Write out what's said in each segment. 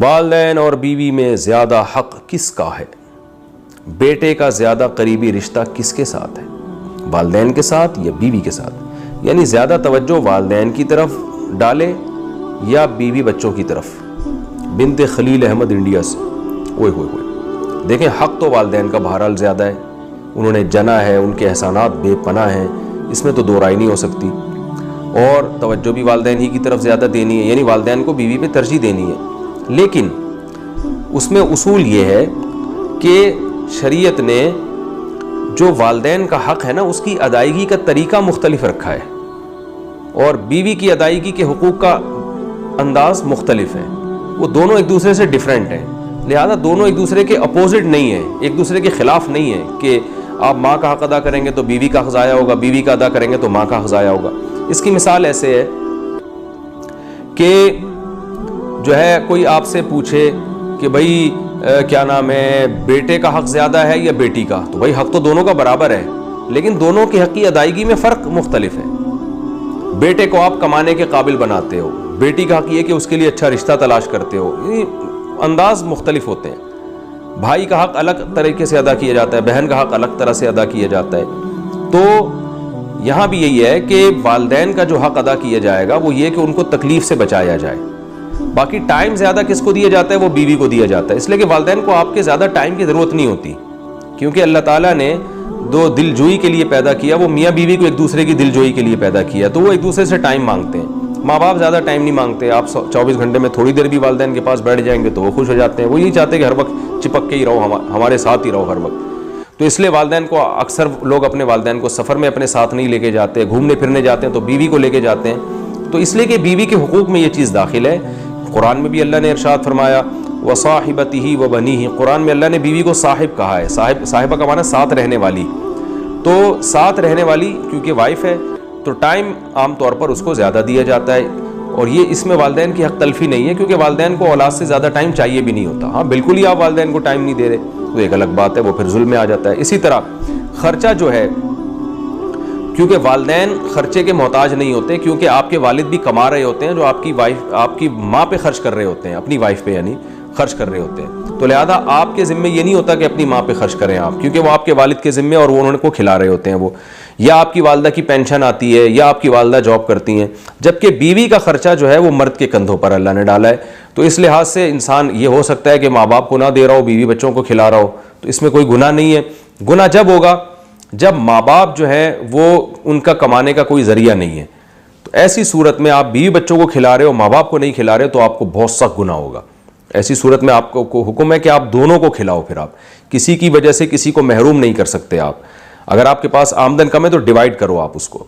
والدین اور بیوی میں زیادہ حق کس کا ہے؟ بیٹے کا زیادہ قریبی رشتہ کس کے ساتھ ہے؟ والدین کے ساتھ یا بیوی کے ساتھ؟ یعنی زیادہ توجہ والدین کی طرف ڈالے یا بیوی بچوں کی طرف؟ بنت خلیل احمد انڈیا سے. اوئے ہوئے ہوئے دیکھیں، حق تو والدین کا بہرحال زیادہ ہے، انہوں نے جنا ہے، ان کے احسانات بے پناہ ہیں، اس میں تو دو رائے نہیں ہو سکتی. اور توجہ بھی والدین ہی کی طرف زیادہ دینی ہے، یعنی والدین کو بیوی پہ ترجیح دینی ہے. لیکن اس میں اصول یہ ہے کہ شریعت نے جو والدین کا حق ہے نا، اس کی ادائیگی کا طریقہ مختلف رکھا ہے، اور بیوی کی ادائیگی کے حقوق کا انداز مختلف ہے. وہ دونوں ایک دوسرے سے ڈیفرنٹ ہیں، لہذا دونوں ایک دوسرے کے اپوزٹ نہیں ہیں، ایک دوسرے کے خلاف نہیں ہیں کہ آپ ماں کا حق ادا کریں گے تو بیوی کا حق ضائع ہوگا، بیوی کا ادا کریں گے تو ماں کا حق ضائع ہوگا. اس کی مثال ایسے ہے کہ جو ہے کوئی آپ سے پوچھے کہ بھائی کیا نام ہے، بیٹے کا حق زیادہ ہے یا بیٹی کا؟ تو بھائی حق تو دونوں کا برابر ہے، لیکن دونوں کی حق کی ادائیگی میں فرق مختلف ہے. بیٹے کو آپ کمانے کے قابل بناتے ہو، بیٹی کا حق یہ کہ اس کے لیے اچھا رشتہ تلاش کرتے ہو. انداز مختلف ہوتے ہیں. بھائی کا حق الگ طریقے سے ادا کیا جاتا ہے، بہن کا حق الگ طرح سے ادا کیا جاتا ہے. تو یہاں بھی یہی ہے کہ والدین کا جو حق ادا کیا جائے گا وہ یہ کہ ان کو تکلیف سے بچایا جائے. باقی ٹائم زیادہ کس کو دیا جاتا ہے؟ وہ بیوی کو دیا جاتا ہے، اس لیے کہ والدین کو آپ کے زیادہ ٹائم کی ضرورت نہیں ہوتی، کیونکہ اللہ تعالیٰ نے دو دل جوئی کے لیے پیدا کیا، وہ میاں بیوی کو ایک دوسرے کی دل جوئی کے لیے پیدا کیا، تو وہ ایک دوسرے سے ٹائم مانگتے ہیں. ماں باپ زیادہ ٹائم نہیں مانگتے. آپ 24 گھنٹے میں تھوڑی دیر بھی والدین کے پاس بیٹھ جائیں گے تو وہ خوش ہو جاتے ہیں. وہ یہی چاہتے ہیں کہ ہر وقت چپک کے ہی رہو، ہمارے ساتھ ہی رہو ہر وقت. تو اس لیے والدین کو اکثر لوگ اپنے والدین کو سفر میں اپنے ساتھ نہیں لے کے جاتے، گھومنے پھرنے جاتے ہیں تو بیوی کو لے کے جاتے ہیں. تو اس لیے کہ بیوی کے حقوق میں یہ چیز داخل ہے. قرآن میں بھی اللہ نے ارشاد فرمایا وصاحبتہ وبنیہ، قرآن میں اللہ نے بیوی کو صاحب کہا ہے. صاحبہ کا معنی ساتھ رہنے والی. تو ساتھ رہنے والی کیونکہ وائف ہے تو ٹائم عام طور پر اس کو زیادہ دیا جاتا ہے. اور یہ اس میں والدین کی حق تلفی نہیں ہے، کیونکہ والدین کو اولاد سے زیادہ ٹائم چاہیے بھی نہیں ہوتا. ہاں بالکل ہی آپ والدین کو ٹائم نہیں دے رہے تو ایک الگ بات ہے، وہ پھر ظلم میں آ جاتا ہے. اسی طرح خرچہ جو ہے، کیونکہ والدین خرچے کے محتاج نہیں ہوتے، کیونکہ آپ کے والد بھی کما رہے ہوتے ہیں جو آپ کی ماں پہ خرچ کر رہے ہوتے ہیں، اپنی وائف پہ یعنی خرچ کر رہے ہوتے ہیں. تو لہذا آپ کے ذمے یہ نہیں ہوتا کہ اپنی ماں پہ خرچ کریں آپ، کیونکہ وہ آپ کے والد کے ذمے اور وہ انہوں کو کھلا رہے ہوتے ہیں. وہ یا آپ کی والدہ کی پینشن آتی ہے یا آپ کی والدہ جاب کرتی ہیں، جبکہ بیوی کا خرچہ جو ہے وہ مرد کے کندھوں پر اللہ نے ڈالا ہے. تو اس لحاظ سے انسان یہ ہو سکتا ہے کہ ماں باپ کو نہ دے رہا ہو، بیوی بچوں کو کھلا رہا ہو، تو اس میں کوئی گناہ نہیں ہے. گناہ جب ہوگا جب ماں باپ جو ہے وہ ان کا کمانے کا کوئی ذریعہ نہیں ہے. تو ایسی صورت میں آپ بیوی بچوں کو کھلا رہے ہو، ماں باپ کو نہیں کھلا رہے ہو، تو آپ کو بہت سخت گناہ ہوگا. ایسی صورت میں آپ کو حکم ہے کہ آپ دونوں کو کھلاؤ. پھر آپ کسی کی وجہ سے کسی کو محروم نہیں کر سکتے. آپ اگر آپ کے پاس آمدن کم ہے تو ڈیوائڈ کرو آپ اس کو.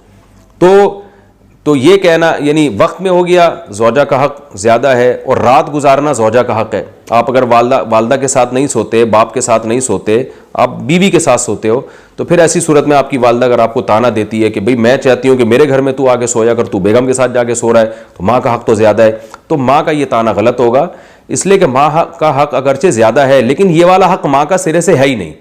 تو یہ کہنا یعنی وقت میں ہو گیا زوجہ کا حق زیادہ ہے، اور رات گزارنا زوجہ کا حق ہے. آپ اگر والدہ کے ساتھ نہیں سوتے، باپ کے ساتھ نہیں سوتے، آپ بیوی کے ساتھ سوتے ہو، تو پھر ایسی صورت میں آپ کی والدہ اگر آپ کو تانا دیتی ہے کہ بھئی میں چاہتی ہوں کہ میرے گھر میں تو آ کے سویا کر، تو بیگم کے ساتھ جا کے سو رہا ہے، تو ماں کا حق تو زیادہ ہے، تو ماں کا یہ تانا غلط ہوگا. اس لیے کہ ماں کا حق اگرچہ زیادہ ہے، لیکن یہ والا حق ماں کا سرے سے ہے ہی نہیں.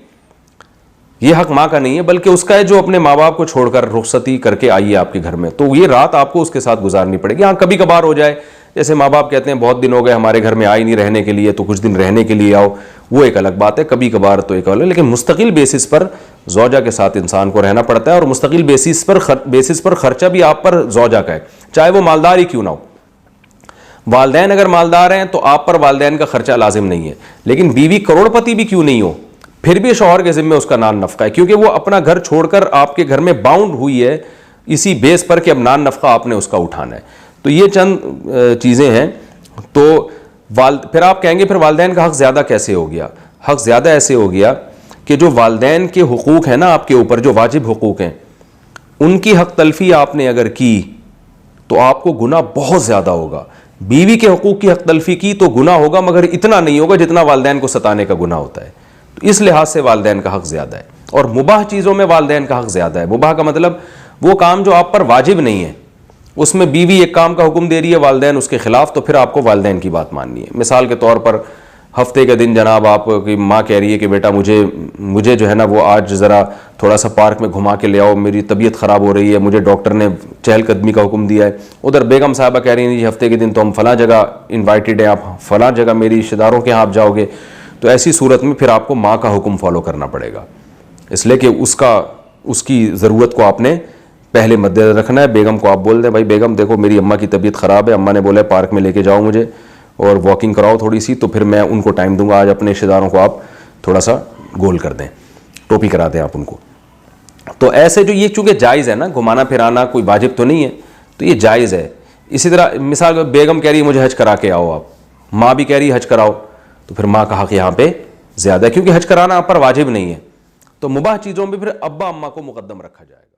یہ حق ماں کا نہیں ہے بلکہ اس کا ہے جو اپنے ماں باپ کو چھوڑ کر رخصتی کر کے آئی ہے آپ کے گھر میں، تو یہ رات آپ کو اس کے ساتھ گزارنی پڑے گی. ہاں کبھی کبھار ہو جائے، جیسے ماں باپ کہتے ہیں بہت دن ہو گئے ہمارے گھر میں آئی نہیں رہنے کے لیے، تو کچھ دن رہنے کے لیے آؤ، وہ ایک الگ بات ہے. کبھی کبھار تو ایک الگ، لیکن مستقل بیسس پر زوجہ کے ساتھ انسان کو رہنا پڑتا ہے. اور مستقل بیسس پر خرچہ بھی آپ پر زوجہ کا ہے، چاہے وہ مالدار ہی کیوں نہ ہو. والدین اگر مالدار ہیں تو آپ پر والدین کا خرچہ لازم نہیں ہے، لیکن بیوی کروڑ پتی بھی کیوں نہیں ہو، پھر بھی شوہر کے ذمہ اس کا نان نفقہ ہے، کیونکہ وہ اپنا گھر چھوڑ کر آپ کے گھر میں باؤنڈ ہوئی ہے اسی بیس پر کہ اب نان نفقہ آپ نے اس کا اٹھانا ہے. تو یہ چند چیزیں ہیں. تو پھر آپ کہیں گے پھر والدین کا حق زیادہ کیسے ہو گیا؟ حق زیادہ ایسے ہو گیا کہ جو والدین کے حقوق ہیں نا آپ کے اوپر، جو واجب حقوق ہیں، ان کی حق تلفی آپ نے اگر کی تو آپ کو گناہ بہت زیادہ ہوگا. بیوی کے حقوق کی حق تلفی کی تو گناہ ہوگا، مگر اتنا نہیں ہوگا جتنا والدین کو ستانے کا گناہ ہوتا ہے. تو اس لحاظ سے والدین کا حق زیادہ ہے. اور مباح چیزوں میں والدین کا حق زیادہ ہے. مباح کا مطلب وہ کام جو آپ پر واجب نہیں ہے، اس میں بیوی ایک کام کا حکم دے رہی ہے، والدین اس کے خلاف، تو پھر آپ کو والدین کی بات ماننی ہے. مثال کے طور پر ہفتے کے دن جناب آپ کی ماں کہہ رہی ہے کہ بیٹا مجھے جو ہے نا وہ آج ذرا تھوڑا سا پارک میں گھما کے لے آؤ, میری طبیعت خراب ہو رہی ہے, مجھے ڈاکٹر نے چہل قدمی کا حکم دیا ہے. ادھر بیگم صاحبہ کہہ رہی ہیں جی ہفتے کے دن تو ہم فلاں جگہ انوائٹیڈ ہیں, آپ فلاں جگہ میری رشتہ داروں کے یہاں آپ جاؤ گے. تو ایسی صورت میں پھر آپ کو ماں کا حکم فالو کرنا پڑے گا, اس لیے کہ اس کی ضرورت کو آپ نے پہلے مد نظر رکھنا ہے. بیگم کو آپ بول دیں بھائی بیگم دیکھو میری اماں کی طبیعت خراب ہے, اماں نے بولا ہے پارک میں لے کے جاؤ مجھے اور واکنگ کراؤ تھوڑی سی, تو پھر میں ان کو ٹائم دوں گا, آج اپنے رشتہ داروں کو آپ تھوڑا سا گول کر دیں, ٹوپی کرا دیں آپ ان کو. تو ایسے جو یہ چونکہ جائز ہے نا, گھمانا پھرانا کوئی واجب تو نہیں ہے, تو یہ جائز ہے. اسی طرح مثال بیگم کہہ رہی ہے مجھے حج کرا کے آؤ, آپ ماں بھی کہہ رہی ہے حج کراؤ, تو پھر ماں کا حق یہاں پہ زیادہ ہے, کیونکہ حج کرانا آپ پر واجب نہیں ہے. تو مباح چیزوں میں پھر ابا اماں کو مقدم رکھا جائے گا.